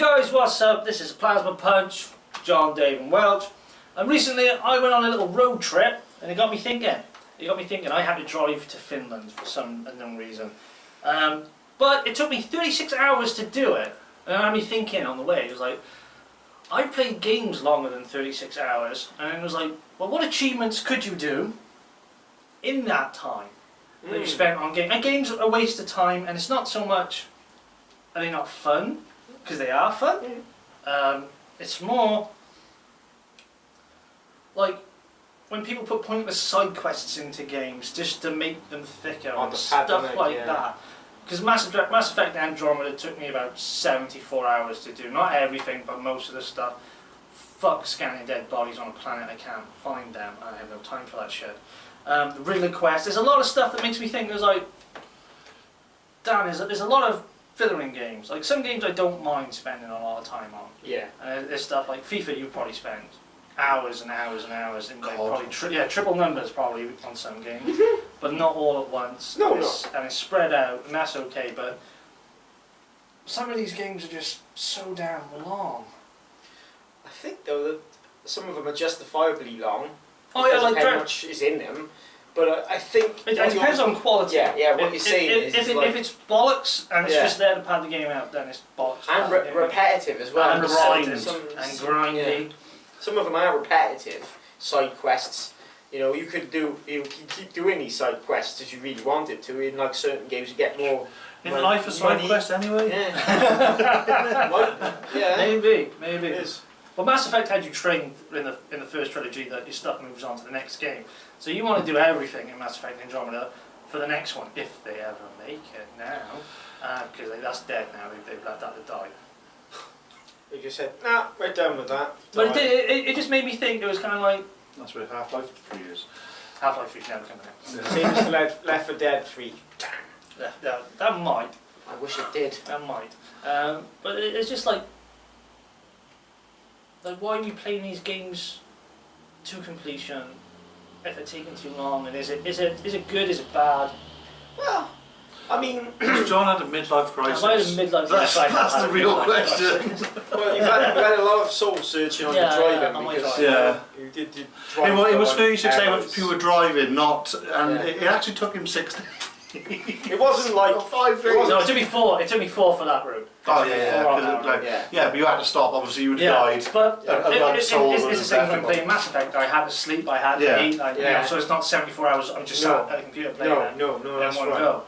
guys, what's up? This is Plazma Punch, John, Dave and Welch. And recently I went on a little road trip and it got me thinking. I had to drive to Finland for some unknown reason. But it took me 36 hours to do it. And it had me thinking on the way. It was like, I played games longer than 36 hours. And it was like, well, what achievements could you do in that time that you spent on games? And games are a waste of time, and it's not so much, are they not fun? Because they are fun. It's more like when people put pointless side quests into games just to make them thicker and stuff like that. Because Mass Effect Andromeda took me about 74 hours to do. Not everything, but most of the stuff. Fuck scanning dead bodies on a planet I can't find them. I have no time for that shit. The Riddler quest. There's a lot of stuff that makes me think there's like, damn, there's a lot of filler in games. Like some games I don't mind spending a lot of time on. Yeah. There's stuff like FIFA. You probably spend hours and hours and hours in like probably triple numbers probably on some games, but not all at once. No, and it's spread out, and that's okay. But some of these games are just so damn long. I think though that some of them are justifiably long. Oh yeah, like how much is in them. But I think it depends on quality. Yeah. What you're saying is if it's bollocks and it's just there to pad the game out, then it's bollocks. And repetitive as well. And grindy. Yeah. Some of them are repetitive side quests. You know, you could keep doing these side quests as you really wanted to. In like certain games, you get more. In life, a side quest anyway. Yeah. Yeah. Maybe. It is. Well, Mass Effect had you trained in the first trilogy that your stuff moves on to the next game. So you want to do everything in Mass Effect Andromeda for the next one, if they ever make it now. Because that's dead now, they've left that to die. They just said, nah, we're done with that. But it just made me think, it was kind of like... That's where Half-Life 3 is. Half-Life 3 never coming out. Same as Left 4 Dead 3. Yeah, that might. I wish it did. That might. But it's just like why are you playing these games to completion if they're taking too long? And is it good? Is it bad? Well, I mean, John had a midlife crisis. I had a midlife crisis. That's the real question. Well, you've had a lot of soul searching on your driving because you did drive. It was 36 hours pure driving, and it actually took him 6 days. It wasn't like 5 days. No, it took me 4. It took me 4 for that route. Oh yeah, but you had to stop. Obviously, you would have died. But it's the same when I'm playing Mass Effect. I had to sleep. I had to eat. So it's not 74 hours. I'm just sat at a computer playing it. No, that's one right. Go.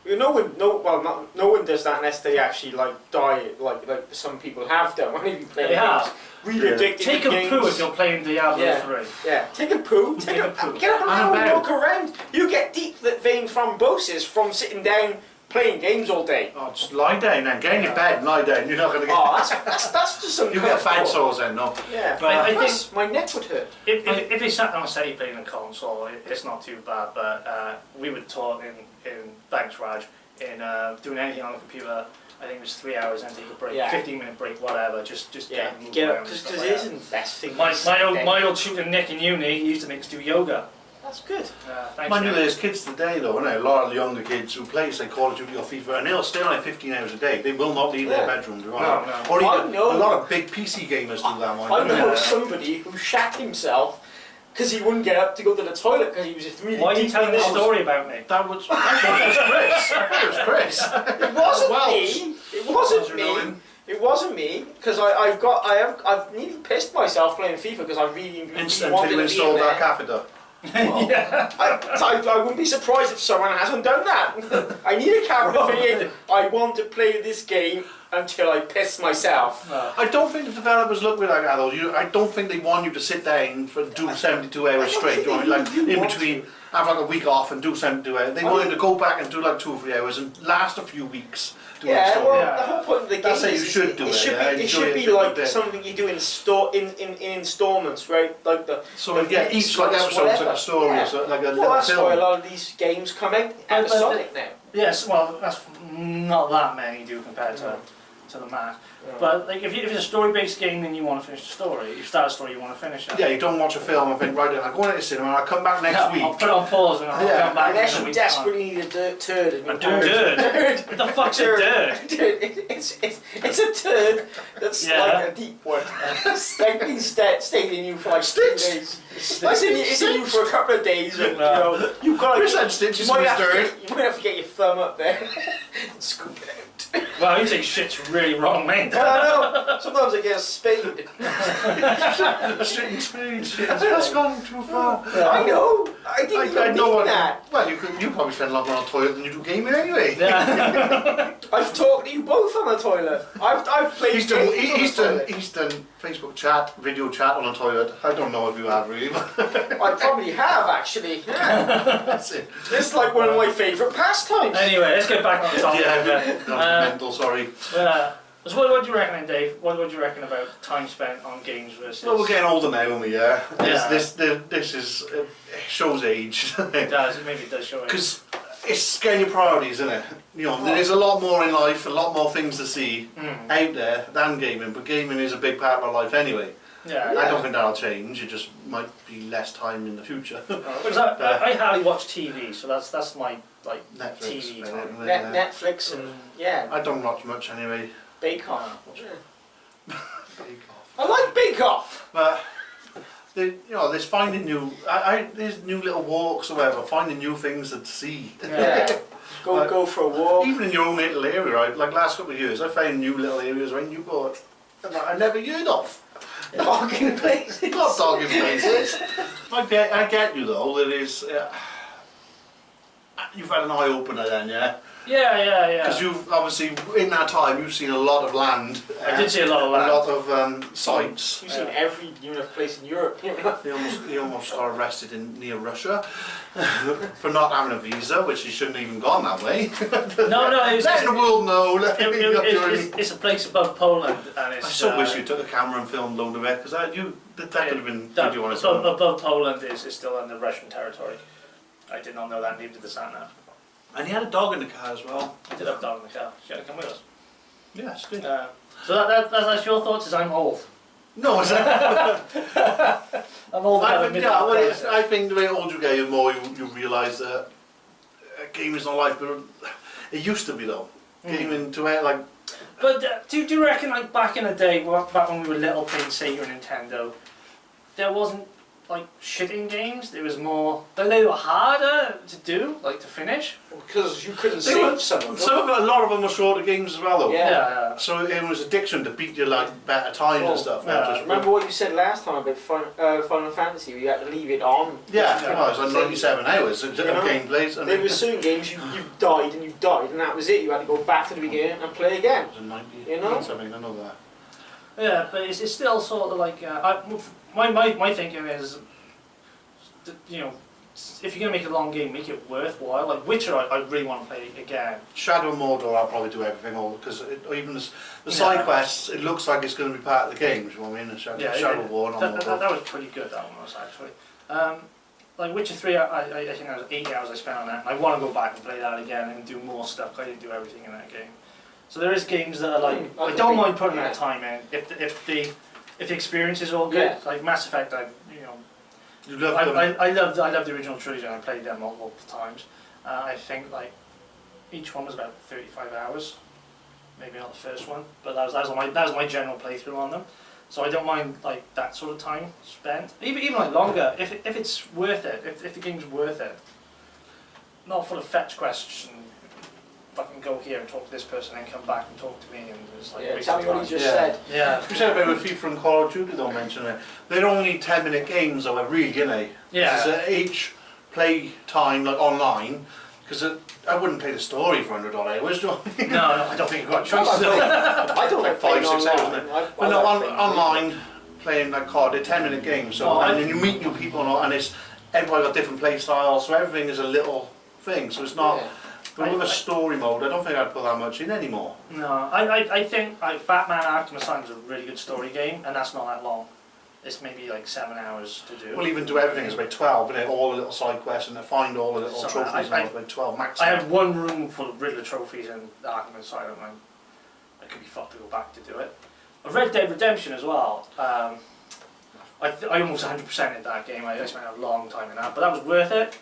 No one does that unless they actually like die, like some people have done. When you play games, really addicted Take to a games. poo if you're playing Diablo 3. Yeah, take a poo. Get up and walk around. You get deep vein thrombosis from sitting down playing games all day. Oh, just lie down then. Get in your bed and lie down. You're not going to get... Oh, that's just some... You get fat sores then, no? Yeah, but I think my neck would hurt. If you sat down and say you're playing a console, it's not too bad, but we were taught in thanks Raj, in doing anything on the computer, I think it was 3 hours and take a break, 15-minute breek, whatever, just get up, because it isn't the best thing. My old tutor Nick in uni, he used to make us do yoga. That's good. Mind you, there's kids today though, a lot of the younger kids who play say Call of Duty or FIFA, and they'll stay on it 15 hours a day. They will not leave their bedroom, do I? Or even a lot of big PC gamers do that one. I know somebody who shat himself because he wouldn't get up to go to the toilet because he was just really. Why are you telling this story about me? That was. I thought it was Chris. It wasn't me. It wasn't me. It wasn't me because I've nearly pissed myself playing FIFA because I really wanted to install that catheter. Well, I wouldn't be surprised if someone hasn't done that. I need a camera for I want to play this game until I piss myself. I don't think the developers look like that though. I don't think they want you to sit down for do 72 hours straight. Like in between, have like a week off and do 72 hours. They want you to go back and do like 2 or 3 hours and last a few weeks. The whole point of the game is you should do it. It should be like something you do in installments, right? Like each like episode's like a story, so like a little that's film. why a lot of these games come out episodic now. Yes, well, that's not that many do compared to to the max. Yeah. But like if it's a story-based game, then you want to finish the story. If you start a story, you want to finish it. Yeah, you don't watch a film and think, right then, I'm going to the cinema and I'll come back next Yeah, week. I'll put it on pause and I'll come back. Unless in a you week's time. desperately need a turd. In A your turd? What the fuck's a turd? Dude, it's a turd that's Yeah. like a deep one. It's like been staying in you for like 3 days. It's in you for a couple of days, and you've got Chris like, had stitches you in might his have to dirt. get, you might have to get your thumb up there and scoop it out. Well, you take shit's really wrong, mate. I know. Sometimes I get a spade. Shitting speed. That's gone too far. I know. I didn't even mean that. Well, you probably spend a lot more on the toilet than you do gaming anyway. Yeah. I've talked to you both on the toilet. I've played He's done Facebook chat, video chat on the toilet. I don't know if you have really, but I probably have actually. Yeah. that's it. It's like one of my favourite pastimes. Anyway, let's get back on topic. Mental, sorry. So what do you reckon, then, Dave? What do you reckon about time spent on games versus? Well, we're getting older now, aren't we? Yeah. Yeah. This is shows age. It does. Maybe it does show it. Because it's getting your priorities, isn't it? You know, there's a lot more in life, a lot more things to see out there than gaming. But gaming is a big part of our life anyway. Yeah. I don't think that'll change. It just might be less time in the future. Because I hardly watch TV, so that's my like Netflix, TV time. Netflix and yeah, I don't watch much anyway. Bake Off. Bake Off. I like Bake Off. But there's finding new. There's new little walks or whatever. Finding new things to see. Yeah. Go for a walk. Even in your own little area, right? Like last couple of years, I found new little areas when you go that I never heard of. Dogging places. Not dogging places. I get you though. That is. You've had an eye opener then, yeah. Yeah. Because you've obviously in that time you've seen a lot of land. I did see a lot of land. A lot of sites. You've seen every place in Europe. He almost got arrested near Russia for not having a visa, which he shouldn't have even gone that way. No, Let the world know. It's a place above Poland, and it's. I so wish you took a camera and filmed a load of it, because that could have been video on its own. Above Poland is still under Russian territory. I did not know that, neither did the sat nav. And he had a dog in the car as well. I did have a dog in the car. She had to come with us. Yeah, it's good. So that's your thoughts, is I'm old. No, it's not. I'm old. I think the way older you get, the more you realise that gaming is not life, but it used to be though. Gaming to it, like. But do you reckon, like back in the day, back when we were little playing Sega and Nintendo, there wasn't like shitting games? There was more. They were harder to do, like to finish. Because you couldn't save some of them. A lot of them were shorter games as well though. Yeah. So it was addiction to beat you like better times and stuff. Yeah. Remember what you said last time about Final Fantasy, where you had to leave it on? Yeah, it was like 97 hours of gameplays. There were certain games you died and that was it. You had to go back to the beginning and play again. It was in 90, You know? something, I know that. Yeah, but it's still sort of like my thinking is, you know, if you're gonna make a long game, make it worthwhile. Like Witcher, I really want to play again. Shadow of Mordor, I'll probably do everything all because even the side quests, it looks like it's going to be part of the game. You know what I mean? Shadow of War. That was pretty good. That one was actually. Like Witcher 3, I think that was 8 hours I spent on that. And I want to go back and play that again and do more stuff. I didn't do everything in that game. So there is games that are like I don't mind putting that time in if the experience is all good. Yeah. Like Mass Effect, I love the original trilogy and I played them multiple times. I think like each one was about 35 hours, maybe not the first one, but that was my general playthrough on them. So I don't mind like that sort of time spent, even like longer if it's worth it, if the game's worth it. Not full of fetch quests and fucking go here and talk to this person and come back and talk to me and it's like tell me what he just said. Yeah. We said about with FIFA and Call of Duty, don't mention it. They're only 10-minute games though, really, you know. Yeah. Each play time like online, because I wouldn't play the story for $100 hours, do I? No, I don't think you've got a choice. I don't like playing 5-6 online. hours. But no, online playing like COD, they're 10-minute games. So and then you meet new people and it's everybody got different play styles, so everything is a little thing. So it's not. Yeah. But with a story mode, I don't think I'd put that much in anymore. No, I think like Batman Arkham Asylum is a really good story game, and that's not that long. It's maybe like 7 hours to do. Well, even do everything is about 12, but all the little side quests and find all the little trophies and about 12 max. I had one room full of Riddler trophies in Arkham Asylum. it could be fucked to go back to do it. Red Dead Redemption as well. I almost 100%ed that game. I spent a long time in that, but that was worth it.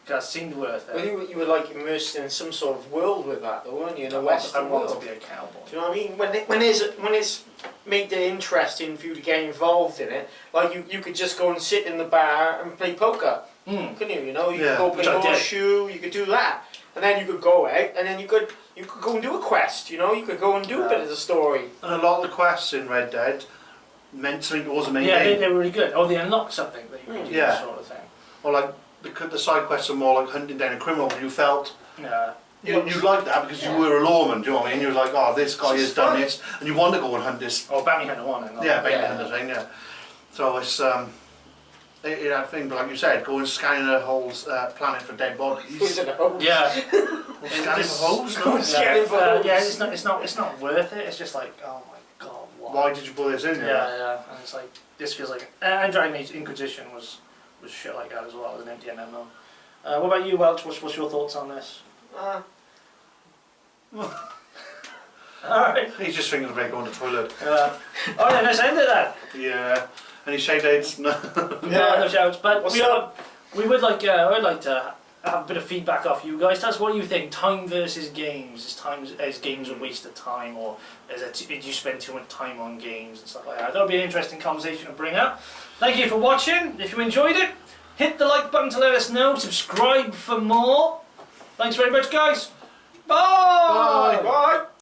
That seemed worth it. Well, you were like immersed in some sort of world with that, though, weren't you? In a I Western want world. to be a cowboy. Do you know what I mean? When it's made it interesting for you to get involved in it, like you could just go and sit in the bar and play poker, couldn't you? You know, you Yeah, could go which play I did. horseshoe, you could do that, and then you could go out, and then you could go and do a quest. You know, you could go and do a bit of the story. And a lot of the quests in Red Dead meant something towards the main Yeah, game. they were really good. Oh, they unlocked something that you could do, Yeah. sort of thing. Or like the side quests are more like hunting down a criminal. You felt Yeah. you liked that because you were a lawman. Do you know what I mean? You were like, oh, this guy It's has done fun. this, and you want to go and hunt this. Oh, Bounty Hunter 1. And all Yeah, that. basically the thing. Yeah. So it's that thing, but like you said, go and scanning the whole planet for dead bodies. Yeah. Scanning for holes. Go and No? scan it for holes. Yeah, it's not worth it. It's just like, oh my god, Why did you put this in? Yeah, and it's like, this feels like, and Dragon Age Inquisition was shit like that as well, as an empty MMO. What about you, Welch? What's your thoughts on this? Alright. He's just thinking about going to the toilet. Alright, let's end it then. Yeah. Any shade dates? No. No shouts, but What's we would like, I would like to have a bit of feedback off you guys. Tell us what you think. Time versus games. Is games a waste of time, or did you spend too much time on games and stuff like that? That'll be an interesting conversation to bring up. Thank you for watching. If you enjoyed it, hit the like button to let us know. Subscribe for more. Thanks very much, guys. Bye. Bye. Bye.